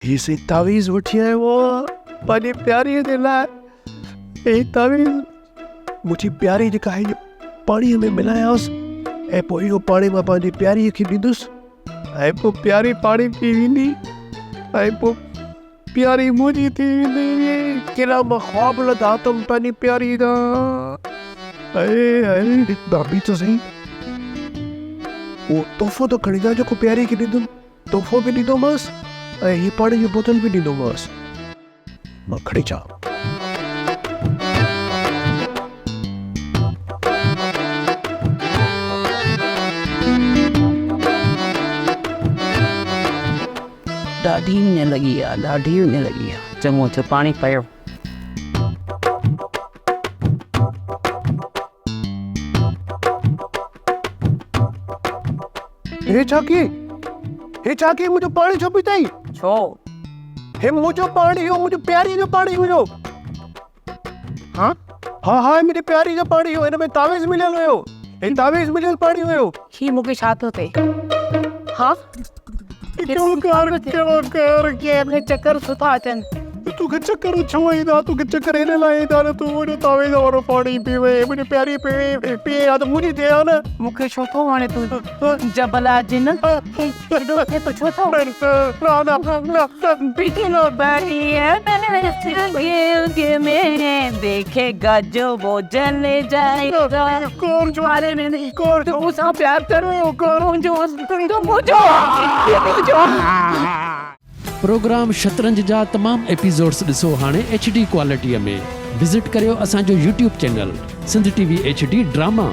ही से तावीज़ वठी आयो पंहिंजी प्यारीअ जे लाइ। हे तावीज़ मुंहिंजी प्यारी जेका आहे पाणीअ में मिलायांसि ऐं पोइ इहो पाणी मां पंहिंजी प्यारीअ खे ॾींदुसि ऐं पोइ प्यारी पाणी पी वेंदी ऐं पोइ प्यारी मुंहिंजी थी वेंदी। केॾा मां ख़्वाब लधा अथमि पंहिंजी प्यारी जा। भाभी त सही उहो तोहफ़ो त खणी जा जेको प्यारी खे ॾींदुमि। तोहफ़ो बि ॾींदोमांसि ऐं हीअ पाणी जी बोतल बि ॾींदोमांसि। मां खणी अचां। ॾाढी ईअं लॻी आहे, ॾाढी ईअं लॻी आहे। चङो थियो पाणी पियो। हे छा की मुंहिंजो पाणी छो पी अथई? छो? हे मुंहिंजो पाणी हो, मुंहिंजी प्यारी जो पाणी हुयो। हाँ मुंहिंजी प्यारी जो पाणी हो। हिन में तावीज़ मिलियल हुयो। हे तावीज़ मिलियल पाणी हुयो। ही मूंखे छा थो थिए? हाँ चक्कर छो था अचनि? तोखे चक्कर छो ईंदा? तोखे चक्कर हिन लाइ ईंदा न तूं मुंहिंजो तावीज़ वारो पाणी पीवे। मुंहिंजी प्यारी पीए हा त मुंहिंजी थिए हा न। मूंखे छो थो वणे तूं जबला जिन? तो छो थो देखेगा जो वो जले जाएगा। कौन ज्वारे में नहीं कौन तो उसा प्यार करो कौन जो प्रोग्राम शतरंज जा तमाम एपिसोड्स ॾिसो हाणे HD क्वालिटीअ में। विज़िट करियो असांजो YouTube channel Sindh TV HD drama.